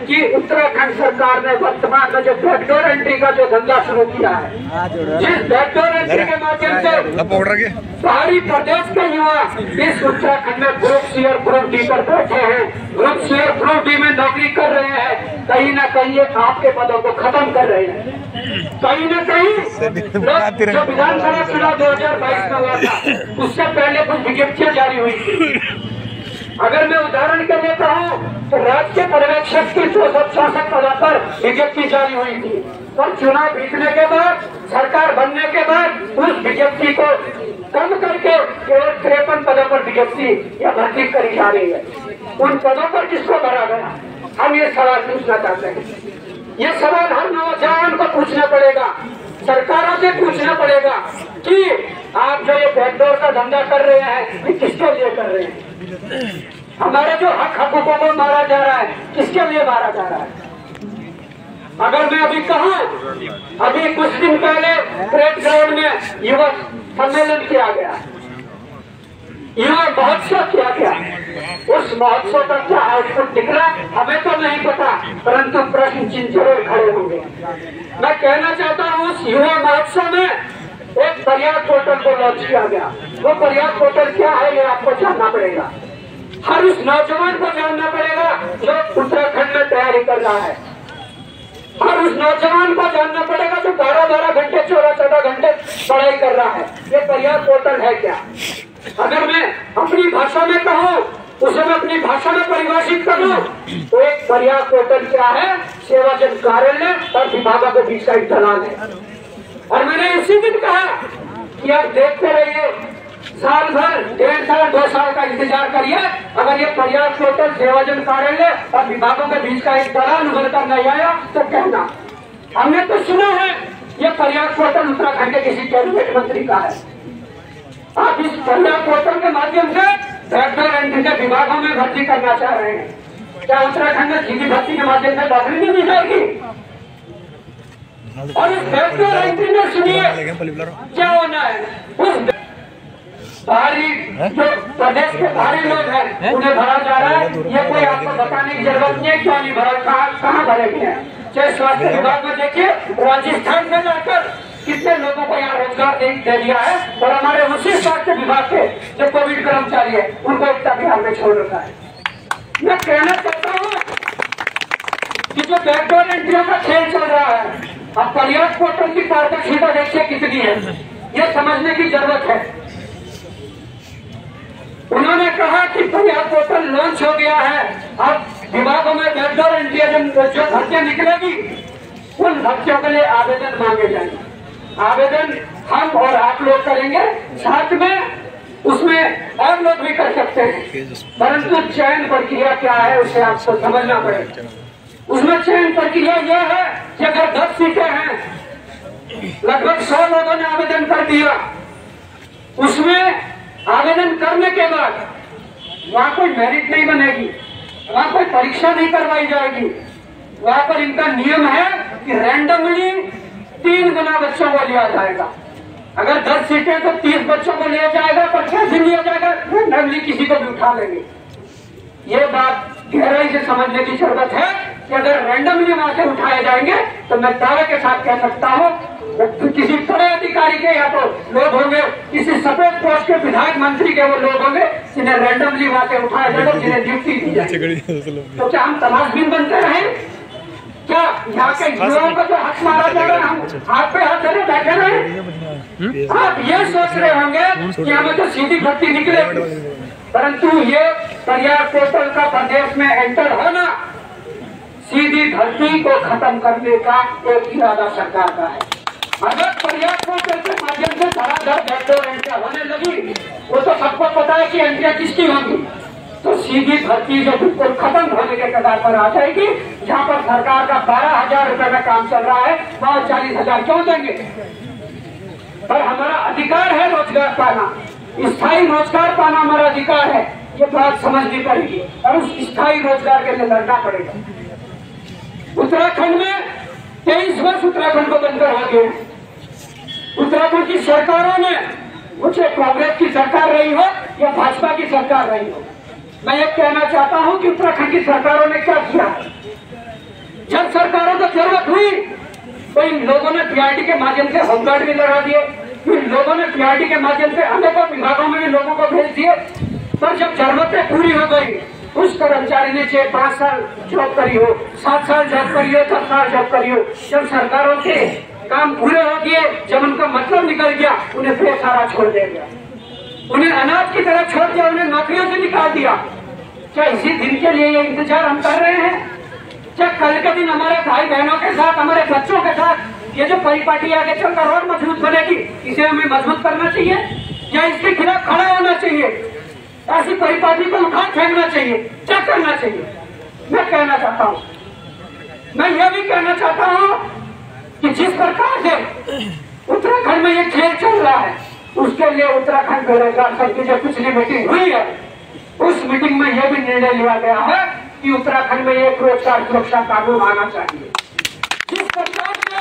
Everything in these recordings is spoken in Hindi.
कि उत्तराखंड सरकार ने वर्तमान में जो बैकडोर एंट्री का जो धंधा शुरू किया है, जिस बैकडोर एंट्री के माध्यम से पहाड़ी प्रदेश के युवा इस उत्तराखंड में ग्रुप सी और ग्रुप डी पर बैठे हैं, ग्रुप सी और ग्रुप डी में नौकरी कर रहे हैं, कहीं न कहीं ये आपके पदों को खत्म कर रहे हैं। कहीं न कहीं जो विधानसभा चुनाव 2022 में हुआ था, उससे पहले कुछ विज्ञप्तियां जारी हुई थी। अगर मैं उदाहरण के लिए कहूँ तो राज्य पर्यवेक्षक की 264 पदों पर विज्ञप्ति जारी हुई थी और चुनाव जीतने के बाद, सरकार बनने के बाद उस विज्ञप्ति को कम करके केवल 53 पदों पर विज्ञप्ति या भर्ती करी जा रही है। उन पदों पर किसको भरा गया? हम ये सवाल पूछना चाहते हैं। ये सवाल हर नौजवान को पूछना पड़ेगा, सरकारों से पूछना पड़ेगा कि आप जो ये बैकडोर का धंधा कर रहे हैं, ये किसके लिए कर रहे हैं? हमारे जो हक हकूकों को मारा जा रहा है, किसके लिए मारा जा रहा है? अगर मैं अभी कहूँ, अभी कुछ दिन पहले परेड ग्राउंड में युवा सम्मेलन किया गया, युवा महोत्सव किया गया। उस महोत्सव का क्या आउटपुट निकला हमें तो नहीं पता, परंतु प्रश्न चिन्ह जरूर खड़े होंगे। मैं कहना चाहता हूँ, उस युवा महोत्सव में एक पर्याप्त पोर्टल को लॉन्च किया गया। वो पर्याप्त पोर्टल क्या है, ये आपको जानना पड़ेगा। हर उस नौजवान को जानना पड़ेगा जो उत्तराखंड में तैयारी कर रहा है। हर उस नौजवान को जानना पड़ेगा जो 12-12 घंटे 14-14 घंटे पढ़ाई कर रहा है। ये पर्याप्त पोर्टल है क्या? अगर मैं अपनी भाषा में कहूँ, उसे मैं अपनी भाषा में परिभाषित करूँ तो एक पर्याप्त पोर्टल क्या है? सेवाजन कार्यालय और विभागों के बीच का एक दलाल है। और मैंने इसी दिन कहा कि आप देखते रहिए, साल भर, 1.5 साल 2 साल का इंतजार करिए। अगर ये पर्याप्त पोर्टल सेवाजन कार्यालय और विभागों के बीच का एक दलाल उभर कर नहीं आया तो कहना। हमने तो सुना है ये पर्याप्त पोर्टल उत्तराखंड के किसी कैबिनेट मंत्री का है। आप इस पर्याप्त पोर्टल के माध्यम से बैकडोर एंट्री के विभागों में भर्ती करना चाह रहे हैं। क्या उत्तराखंड में सीधी भर्ती के माध्यम से नौकरी नहीं मिल जाएगी? और इस बैकडोर एंट्री में सुनिए क्या होना है। उस बाहरी जो प्रदेश के बाहरी लोग हैं उन्हें भरा जा रहा है। ये कोई आपको बताने की जरूरत नहीं है क्यों नहीं भरा, कहाँ भरे गए हैं। चाहे स्वास्थ्य विभाग में देखिए, राजस्थान में जाकर कितने लोगों को यहाँ रोजगार दे दिया है, और हमारे उसी स्वास्थ्य विभाग के जो कोविड कर्मचारी है उनको इतना बिहार में छोड़ रखा है। मैं कहना चाहता हूँ कि जो बैकडोर एंट्रियों का खेल चल रहा है, अब पर्याप्त पोर्टल की पारदर्शिता देखिए कितनी है, ये समझने की जरूरत है। उन्होंने कहा कि पर्याप्त पोर्टल लॉन्च हो गया है, अब विभागों में बैकडोर एंट्री जो भर्तियां निकलेगी उन भर्तियों के लिए आवेदन मांगे जाएंगे। आवेदन हम और आप लोग करेंगे, साथ में उसमें और लोग भी कर सकते हैं, परंतु चयन प्रक्रिया क्या है उसे आपको समझना पड़ेगा। उसमें चयन प्रक्रिया यह है कि अगर 10 सीटें हैं, लगभग 100 लोगों ने आवेदन कर दिया, उसमें आवेदन करने के बाद वहाँ कोई मेरिट नहीं बनेगी, वहाँ कोई परीक्षा नहीं करवाई जाएगी। वहाँ पर इनका नियम है कि रैंडमली 3 गुना बच्चों को लिया जाएगा। अगर 10 सीटें तो 30 बच्चों को लिया जाएगा, 85 लिया जाएगा, रैंडमली किसी को भी उठा लेंगे। ये बात गहराई से समझने की जरूरत है कि अगर रैंडमली वहां से उठाए जाएंगे तो मैं दावे के साथ कह सकता हूँ तो किसी बड़े अधिकारी के या तो लोग होंगे, किसी सफेद पोस्ट के विधायक मंत्री के वो लोग होंगे जिन्हें रैंडमली वहां से उठाया जाएगा, जिन्हें ड्यूटी दी जाएगी। तो क्या हम तमाशबीन बनते रहें? क्या यहाँ के युवाओं को जो हक मारा जा रहा है हम हाथ पे हाथ धरे बैठे रहे? आप ये सोच रहे होंगे कि हमें तो सीधी भर्ती निकलेगी, परंतु ये पर्याप्त पोर्टल का प्रदेश में एंटर होना सीधी भर्ती को खत्म करने का एक इरादा सरकार का है। अगर पर्याप्त पोर्टल के माध्यम से धड़ाधड़ बैकडोर एंट्री होने लगी, वो तो सबको पता है कि एंट्री किसकी होगी, तो सीधी भर्ती जो बिल्कुल खत्म होने के कगार पर आ जाएगी। जहाँ पर सरकार का 12,000 रुपए में काम चल रहा है, वहाँ 40,000 क्यों देंगे? पर हमारा अधिकार है रोजगार पाना, स्थायी रोजगार पाना हमारा अधिकार है। ये बात समझनी पड़ेगी और उस स्थायी रोजगार के लिए लड़ना पड़ेगा। उत्तराखंड में 23 वर्ष उत्तराखंड को बनकर हो गए। उत्तराखंड की सरकारों ने, मुझे कांग्रेस की सरकार रही हो या भाजपा की सरकार रही हो, मैं ये कहना चाहता हूं कि उत्तराखंड की सरकारों ने क्या किया। तो इन लोगों ने पीआरटी के माध्यम से होमगार्ड भी लगा दिए, इन लोगों ने पीआरटी के माध्यम से अनेकों विभागों में भी लोगों को भेज दिए। पर जब जरूरतें पूरी हो गई, उस कर्मचारी ने चाहे 5 साल जॉब करी हो, 7 साल जॉब करी हो, 10 साल जॉब करी हो, जब सरकारों के काम पूरे हो गए, जब उनका मतलब निकल गया, उन्हें बेसहारा छोड़ दिया गया, उन्हें अनाथ की तरह छोड़ दिया, उन्हें नौकरियों से निकाल दिया। क्या इसी दिन के लिए ये इंतजार हम कर रहे हैं? क्या कल के दिन हमारे भाई बहनों के साथ, हमारे बच्चों के साथ ये जो परिपाटी आगे चलकर और मजबूत बनेगी, इसे हमें मजबूत करना चाहिए या इसके खिलाफ खड़ा होना चाहिए? ऐसी परिपाटी को उठा फेंकना चाहिए? क्या करना चाहिए? मैं कहना चाहता हूँ, मैं यह भी कहना चाहता हूँ कि जिस प्रकार से उत्तराखंड में ये खेल चल रहा है, उसके लिए उत्तराखंड बेरोजगार संघ की जो पिछली मीटिंग हुई है, उस मीटिंग में यह भी निर्णय लिया गया है कि उत्तराखंड में एक रोजगार सुरक्षा कानून आना चाहिए। जिस प्रकार से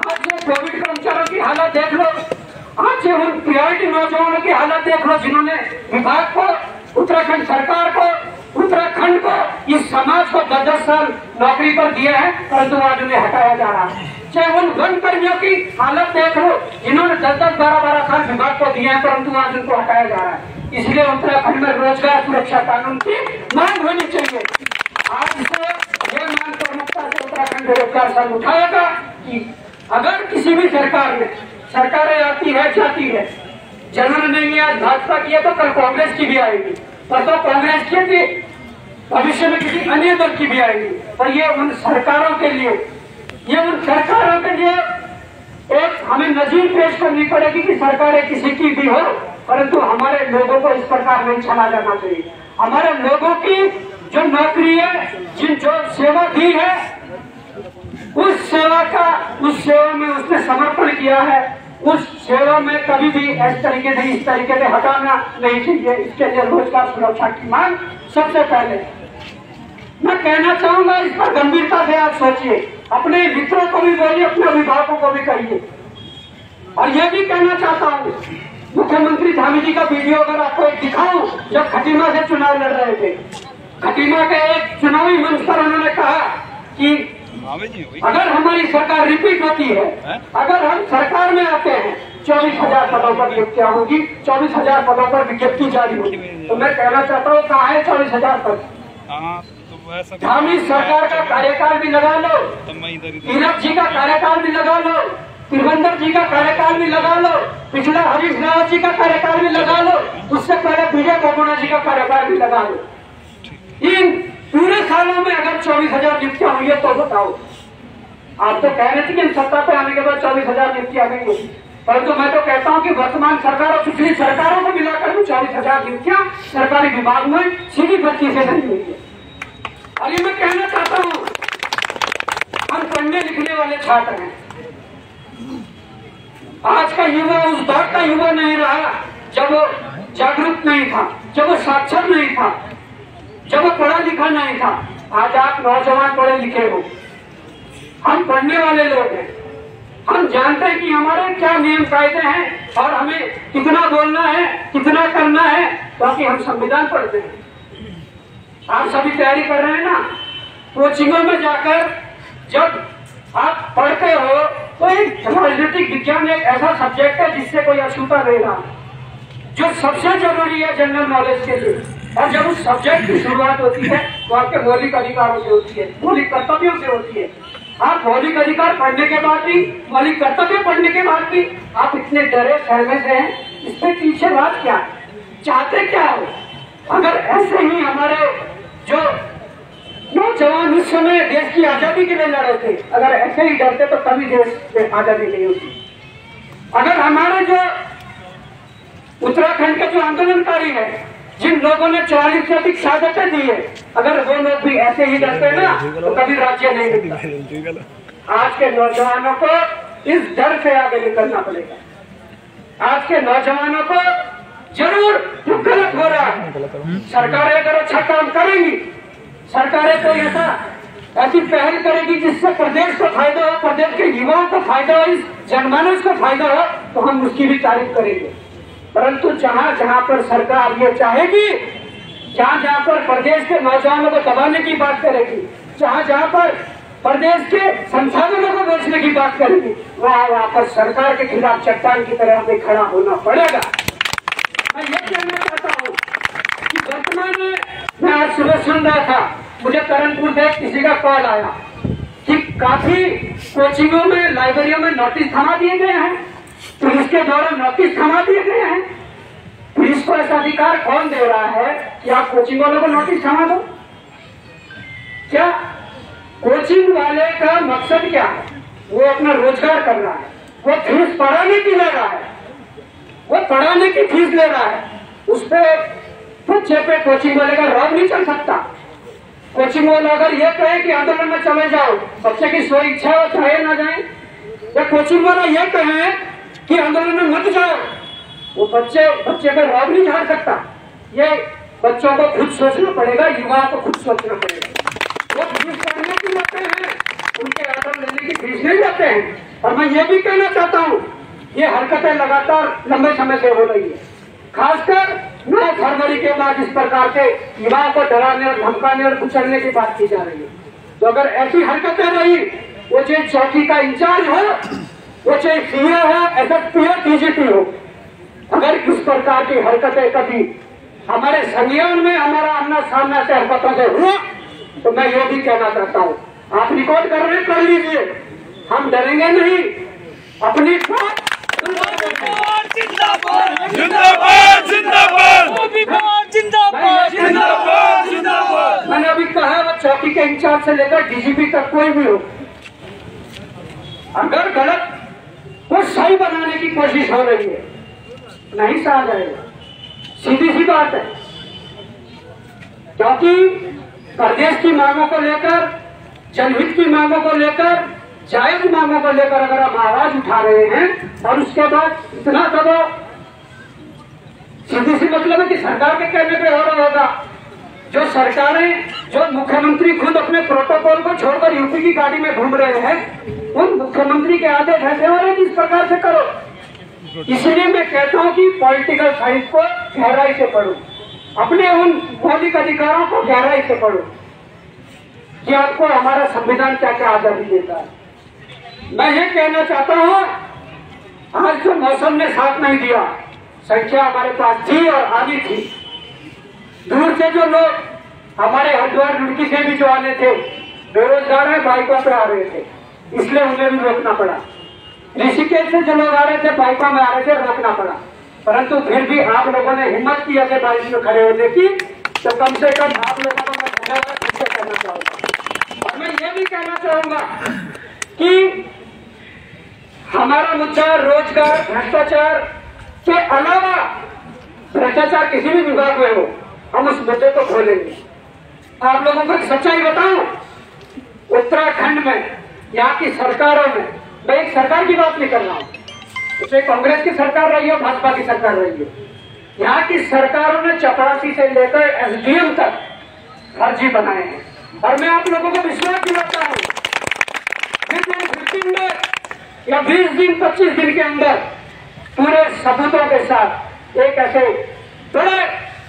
आज ये कोविड कर्मचारियों की हालत देख लो, आज उन पीआरटी नौजवानों की हालत देख लो, जिन्होंने विभाग को, उत्तराखंड सरकार को, उत्तराखंड को, इस समाज को 10-10 साल नौकरी पर दिया है, परंतु आज उन्हें हटाया जा रहा है। चाहे उन वन कर्मियों की हालत देख लो, जिन्होंने 10-10, 12-12 साल विभाग को दिया है, परंतु आज उनको हटाया जा रहा है। इसलिए उत्तराखंड में रोजगार सुरक्षा कानून की मांग होनी चाहिए। आज से ये मांग प्रमुखता से उत्तराखंड बेरोजगार संघ उठाएगा कि अगर किसी भी सरकार में, सरकारें आती है जाती है, जरूर नहीं आज भाजपा की है तो कल कांग्रेस की भी आएगी, परसों कांग्रेस की थी, भविष्य में किसी अन्य दल की भी आएगी। पर ये उन सरकारों के लिए, ये उन सरकारों के लिए एक हमें नजीर पेश करनी पड़ेगी कि सरकारें किसी की भी हो, परंतु हमारे लोगों को इस प्रकार नहीं छला जाना चाहिए। हमारे लोगों की जो नौकरी है, जिन जो सेवा दी है, उस सेवा का, उस सेवा में उसने समर्पण किया है, उस सेवा में कभी भी इस तरीके से हटाना नहीं चाहिए। इसके लिए रोजगार सुरक्षा की मांग सबसे पहले मैं कहना चाहूंगा, इस पर गंभीरता से आप सोचिए, अपने मित्रों को भी बोलिए, अपने अभिभावकों को भी कहिए। और यह भी कहना चाहता हूँ, मुख्यमंत्री धामी जी का वीडियो अगर आपको एक दिखाऊं, जब खटीमा से चुनाव लड़ रहे थे, खटीमा के एक चुनावी मंच पर उन्होंने कहा कि अगर हमारी सरकार रिपीट होती है, अगर हम सरकार में आते हैं, 24,000 पदों पर नियुक्तियां होगी, 24,000 पदों पर विज्ञप्ति जारी होगी। तो मैं कहना चाहता हूँ, कहाँ है 24,000 पद? धामी सरकार का कार्यकाल भी लगा लो, तीरथ जी का कार्यकाल भी लगा लो, त्रिवेंद्र जी का कार्यकाल भी लगा लो, पिछला हरीश रावत जी का कार्यकाल भी लगा लो, उससे पहले विजय बहुगुणा जी का कार्यकाल भी लगा लो। इन पूरे सालों में अगर 24,000 नियुक्तियां हुई है तो बताओ। आप तो कह रहे थे कि इन सत्ता पे आने के बाद 24,000 नियुक्तियां नहीं हुई, परंतु मैं तो कहता हूं कि वर्तमान सरकार और पिछली सरकारों को मिलाकर भी 24,000 नियुक्तियां सरकारी विभाग में सीधी भर्ती से नहीं हुई है। और ये मैं कहना चाहता हूं, हम पढ़ने लिखने वाले छात्र हैं। आज का युवा उस दौर का युवा नहीं रहा जब वो जागरूक नहीं था, जब वो साक्षर नहीं था, जब वो पढ़ा लिखा नहीं था। आज आप नौजवान पढ़े लिखे हो, हम पढ़ने वाले लोग हैं, हम जानते हैं कि हमारे क्या नियम कायदे हैं और हमें कितना बोलना है, कितना करना है, क्योंकि हम संविधान पढ़ते हैं। आप सभी तैयारी कर रहे हैं ना, कोचिंगों में जाकर जब आप पढ़ते हो तो एक राजनीतिक विज्ञान एक ऐसा सब्जेक्ट है जिससे कोई अछूता नहीं रहा, जो सबसे जरूरी है जनरल नॉलेज के लिए। और जब उस सब्जेक्ट की शुरुआत होती है तो आपके मौलिक अधिकारों से होती है, मौलिक कर्तव्यों से होती है। आप मौलिक अधिकार पढ़ने के बाद भी, मौलिक कर्तव्य पढ़ने के बाद भी आप इतने डरे सहमे से हैं, इसके पीछे बात क्या है, चाहते क्या हो? अगर ऐसे ही हमारे जो नौजवान उस समय देश की आजादी के लिए लड़े थे, अगर ऐसे ही डरते तो कभी देश में आजादी नहीं होती। अगर हमारे जो उत्तराखंड के जो आंदोलनकारी है, जिन लोगों ने 40 से अधिक शहादतें दी है, अगर वो लोग भी ऐसे ही डरते ना तो कभी राज्य नहीं मिलता। आज के नौजवानों को इस डर से आगे निकलना पड़ेगा। आज के नौजवानों को जरूर जो गलत हो रहा है, सरकारें अगर अच्छा काम करेंगी, सरकारें कोई ऐसी पहल करेगी जिससे प्रदेश को फायदा हो, प्रदेश के युवाओं को फायदा हो, इस जनमानस को फायदा हो, तो हम उसकी भी तारीफ करेंगे। परंतु जहां जहां पर सरकार ये चाहेगी, जहां जहां पर प्रदेश के नौजवानों को दबाने की बात करेगी, जहां जहां पर प्रदेश के संसाधनों को बेचने की बात करेंगे, वहाँ वापस सरकार के खिलाफ चट्टान की तरह हमें खड़ा होना पड़ेगा। मैं ये कहना चाहता हूँ कि वर्तमान में मैं आज सुबह सुन रहा था, मुझे करणपुर से किसी का कॉल आया कि काफी कोचिंगों में, लाइब्रेरियों में नोटिस थमा दिए गए हैं, पुलिस के द्वारा नोटिस थमा दिए गए हैं। पुलिस को ऐसा अधिकार कौन दे रहा है कि आप कोचिंग वालों को नोटिस थमा दो? क्या कोचिंग वाले का मकसद क्या है? वो अपना रोजगार कर रहा है, वो फीस पढ़ाने की ले रहा है, वो पढ़ाने की फीस ले रहा है, उस पर बच्चे पे कोचिंग वाले का रौब नहीं चल सकता। कोचिंग वाला अगर ये कहे कि आंदोलन में चले जाओ, बच्चे की स्व इच्छा हो चाहे ना जाए, या कोचिंग वाला ये कहे कि आंदोलन में मत जाओ, वो बच्चे का रौब नहीं झाड़ सकता। ये बच्चों को खुद सोचना पड़ेगा, युवाओं को खुद सोचना पड़ेगा। वो फीस पढ़ने की जाते हैं, उनके आर्डर लेने की फीस नहीं जाते हैं। और मैं ये भी कहना चाहता हूँ, ये हरकतें लगातार लंबे समय से हो रही है, खासकर 9 फरवरी के बाद इस प्रकार के युवाओं को डराने और धमकाने और कुचलने की बात की जा रही है। तो अगर ऐसी हरकतें रही, वो चाहे चौकी का इंचार्ज हो, वो चाहे सीए हो, एसएसपी हो, डीजीपी हो, अगर इस प्रकार की हरकतें कभी हमारे संज्ञान में, हमारा आमना सामना से हरकतों से हुआ, तो मैं ये भी कहना चाहता हूँ, आप रिकॉर्ड कर रहे हैं, कर लीजिए, हम डरेंगे नहीं। अपनी जिंदाबाद जिंदाबाद जिंदाबाद जिंदाबाद जिंदाबाद। मैंने अभी कहा, वो चौकी के इंचार्ज से लेकर डीजीपी तक कोई भी हो, अगर गलत को सही बनाने की कोशिश हो रही है, नहीं सहा जाएगा। सीधी सी बात है, क्योंकि प्रदेश की मांगों को लेकर, जनहित की मांगों को लेकर, जायज मांगों को लेकर अगर हम आवाज उठा रहे हैं और उसके बाद इतना दबाव, सीधी सी मतलब है कि सरकार के कहने पे हो रहा होगा। जो सरकारें, जो मुख्यमंत्री खुद अपने प्रोटोकॉल को छोड़कर यूपी की गाड़ी में घूम रहे हैं, उन मुख्यमंत्री के आदेश ऐसे हो रहे हैं कि इस प्रकार से करो। इसलिए मैं कहता हूं कि पॉलिटिकल साइंस को गहराई से पढ़ो, अपने उन मौलिक अधिकारों को गहराई से पढ़ो कि आपको हमारा संविधान क्या क्या आजादी देता है। मैं ये कहना चाहता हूं, आज जो मौसम ने साथ नहीं दिया, संख्या हमारे पास थी और आनी थी। दूर से जो लोग हमारे हरिद्वार रुड़की से भी जो आने थे, बेरोजगार है, बाइकों पे आ रहे थे, इसलिए उन्हें भी रोकना पड़ा। ऋषिकेश से जो लोग आ रहे थे, बाइकों में आ रहे थे, रोकना पड़ा। परंतु फिर भी आप लोगों ने हिम्मत की ऐसे बाइक में खड़े होने की, तो कम से कम आप लोगों को मैं धन्यवाद फिर से कहना चाहूंगा। और मैं ये भी कहना चाहूंगा कि हमारा मुद्दा रोजगार, भ्रष्टाचार के अलावा, भ्रष्टाचार किसी भी विभाग में हो, हम उस मुद्दे को खोलेंगे। आप लोगों को एक सच्चाई बताऊं, उत्तराखंड में, यहाँ की सरकारों में, मैं एक सरकार की बात नहीं कर रहा हूँ, उसे कांग्रेस की सरकार रही हो, भाजपा की सरकार रही हो, यहाँ की सरकारों ने चपरासी से लेकर एसडीएम तक फर्जी बनाए हैं। और मैं आप लोगों को विश्वास दिलाता हूँ, 15 में या 20 दिन, 25 दिन के अंदर पूरे सबूतों के साथ एक ऐसे बड़े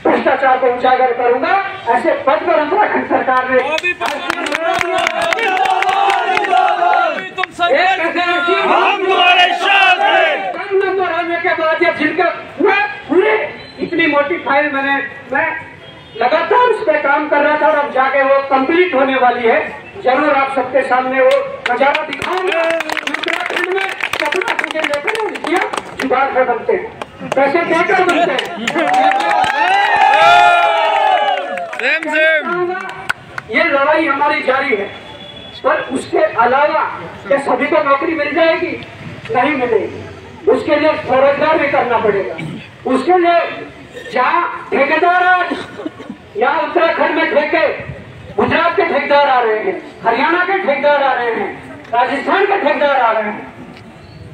भ्रष्टाचार को उजागर करूंगा, ऐसे पद पर उत्तराखंड सरकार ने नंबर आने के बाद या जिनका पूरे इतनी मोटी फाइल मैं लगातार उस पर काम कर रहा था और अब जाके वो कंप्लीट होने वाली है। जरूर आप सबके सामने वो नजारा दिखाऊंगा। उत्तराखंड में कपड़ा तुझे लेकर जुगाड़ पर बनते हैं, पैसे देकर बनते हैं। ये लड़ाई हमारी जारी है, पर उसके अलावा क्या सभी को नौकरी मिल जाएगी? नहीं मिलेगी। उसके लिए स्वरोजगार भी करना पड़ेगा। उसके लिए जहाँ ठेकेदार आज यहाँ उत्तराखंड में ठेके, गुजरात के ठेकेदार आ रहे हैं, हरियाणा के ठेकेदार आ रहे हैं, राजस्थान के ठेकेदार आ रहे हैं,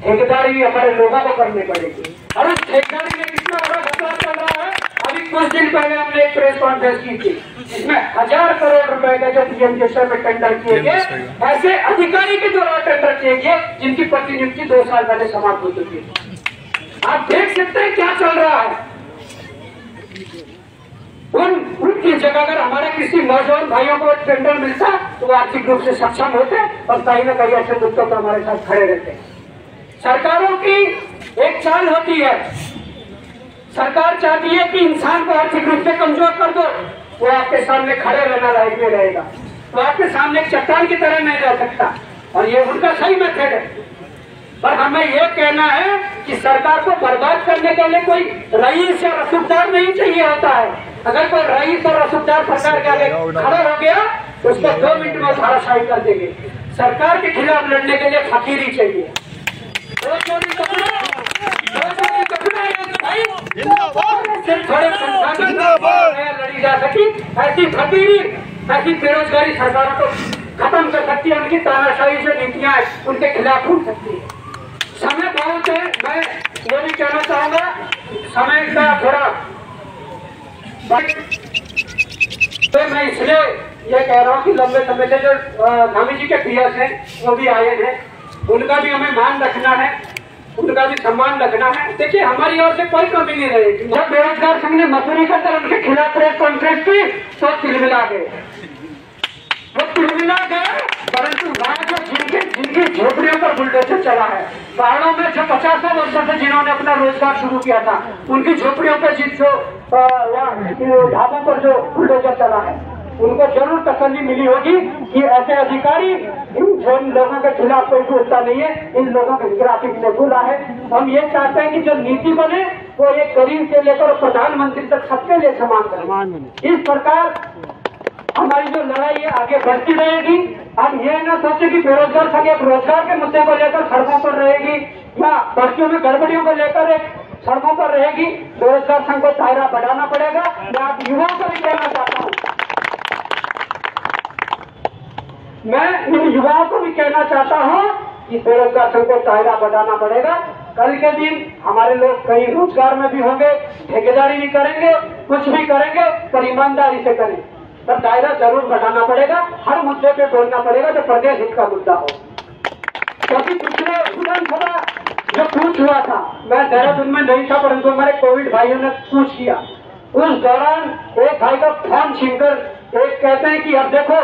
ठेकेदारी हमारे लोगों को करनी पड़ेगी। और उस ठेकेदारी में कितना बड़ा घपला चल रहा है। अभी कुछ दिन पहले हमने एक प्रेस कॉन्फ्रेंस की थी, जिसमें 1000 करोड़ रुपए के जो पीएमजीएसवाई में टेंडर किए गए, ऐसे अधिकारी के द्वारा टेंडर किए गए जिनकी प्रतिनियुक्ति 2 साल पहले समाप्त हो चुकी है। आप देख सकते हैं क्या चल रहा है। उन इस जगह अगर हमारे किसी नौजवान भाइयों को टेंडर मिलता तो वो आर्थिक रूप से सक्षम होते और कहीं न कहीं ऐसे मुद्दों पर हमारे साथ खड़े रहते। सरकारों की एक चाल होती है, सरकार चाहती है कि इंसान को आर्थिक रूप से कमजोर कर दो, वो आपके सामने खड़े रहना लायक में रहेगा, तो आपके सामने एक चट्टान की तरह नहीं रह सकता, और ये उनका सही मेथड है। पर हमें यह कहना है कि सरकार को बर्बाद करने के लिए कोई रईस या रसूखदार नहीं चाहिए होता है। अगर कोई रईस और रसूखदार सरकार के आगे खड़ा हो गया तो उसको 2 मिनट में धाराशाही कर देंगे। सरकार के खिलाफ लड़ने के लिए फकीरी चाहिए। थोड़े संसाधन लड़ी जा सकी, ऐसी फकीरी, ऐसी बेरोजगारी सरकारों को खत्म कर सकती है। उनकी तानाशाही जो नीतियां उनके खिलाफ हो सकती है। समय बहुत है, मैं ये भी कहना चाहूंगा, समय का थोड़ा तो मैं इसलिए ये कह रहा हूँ कि लंबे समय से जो धामी जी के पीएस हैं वो भी आए हैं, उनका भी हमें मान रखना है, उनका भी सम्मान रखना है। देखिए हमारी ओर से कोई कमी नहीं रहेगी। जब बेरोजगार संघ ने मसूरी कर उनके खिलाफ प्रेस कॉन्फ्रेंस की तो तिलमिला गए, वो तिलमिला गए, परंतु वहां जो जिनकी झोपड़ियों पर बुलडोजर चला है, पहाड़ों में जो 50 वर्षों से जिन्होंने अपना रोजगार शुरू किया था, उनकी झोपड़ियों पर ढाबों पर जो बुलडोजर चला है, उनको जरूर तसल्ली मिली होगी कि ऐसे अधिकारी जिन लोगों के खिलाफ कोई बोलता नहीं है, इन लोगों के खिलाफ ने बोला है। हम ये चाहते हैं कि जो नीति बने वो एक गरीब से लेकर प्रधानमंत्री तक सबके लिए समान बने। इस प्रकार हमारी जो लड़ाई है आगे बढ़ती रहेगी। हम ये न सोचे कि बेरोजगार संघ एक रोजगार के मुद्दे को लेकर सड़कों पर रहेगी या भर्तियों में गड़बड़ियों को लेकर एक सड़कों पर रहेगी। बेरोजगार संघ को दायरा बढ़ाना पड़ेगा। मैं आप युवाओं को भी कहना चाहता हूँ, मैं इन युवाओं को भी कहना चाहता हूँ कि बेरोजगार संघ को दायरा बढ़ाना पड़ेगा। कल के दिन हमारे लोग कहीं रोजगार में भी होंगे, ठेकेदारी भी करेंगे, कुछ भी करेंगे, पर ईमानदारी से करें, पर दायरा जरूर बढ़ाना पड़ेगा। हर मुद्दे पे बोलना पड़ेगा जो प्रदेश हित का मुद्दा हो। क्योंकि पिछले विधानसभा जो पूछ हुआ था, मैं देहरादून में नहीं था, परंतु हमारे कोविड भाइयों ने पूछ किया। उस दौरान एक भाई का फोन छीनकर एक कहते हैं कि अब देखो,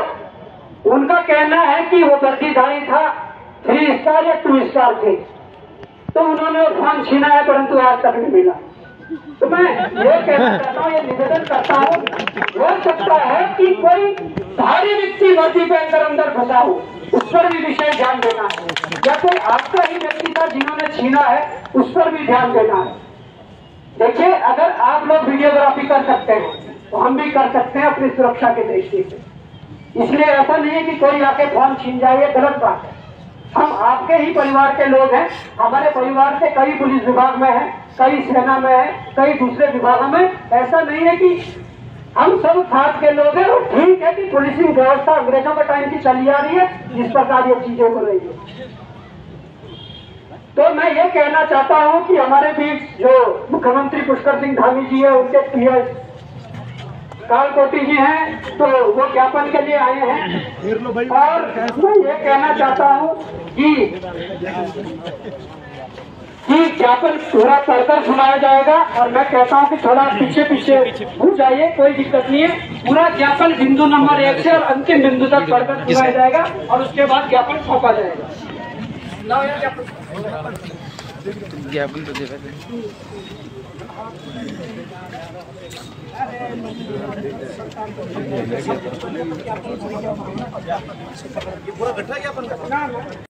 उनका कहना है कि वो वर्दीधारी था, 3 स्टार या 2 स्टार थे, तो उन्होंने फोन छीना है, परंतु आज तक नहीं मिला। तो मैं ये कहना चाहता हूँ, ये निवेदन करता हूँ, हो सकता है कि कोई भारी व्यक्ति वर्दी पे अंदर घुसा हो, उस पर भी विशेष ध्यान देना है, या कोई आपका ही व्यक्ति था जिन्होंने छीना है, उस पर भी ध्यान देना है। देखिए, अगर आप लोग वीडियोग्राफी कर सकते हैं तो हम भी कर सकते हैं अपनी सुरक्षा की दृष्टि से। इसलिए ऐसा नहीं है कि कोई आके फोन छीन जाए, ये गलत बात है। हम आपके ही परिवार के लोग हैं, हमारे परिवार से कई पुलिस विभाग में हैं, कई सेना में हैं, कई दूसरे विभागों में। ऐसा नहीं है कि हम सब साथ के लोग हैं। और ठीक है कि पुलिसिंग व्यवस्था अंग्रेजों के टाइम की चली आ रही है, जिस प्रकार ये चीजें हो रही है। तो मैं ये कहना चाहता हूँ कि हमारे बीच जो मुख्यमंत्री पुष्कर सिंह धामी जी है, उनके पीएस कालकोटी जी हैं, तो वो ज्ञापन के लिए आए हैं। और मैं ये कहना चाहता हूँ कि ज्ञापन पूरा पढ़कर सुनाया जाएगा। और मैं कहता हूँ कि थोड़ा पीछे हो जाइए, कोई दिक्कत नहीं है। पूरा ज्ञापन बिंदु नंबर 1 से और अंतिम बिंदु तक पढ़कर सुनाया जाएगा और उसके बाद ज्ञापन सौंपा जाएगा। ज्ञापन तो पूरा गठरा ज्ञापन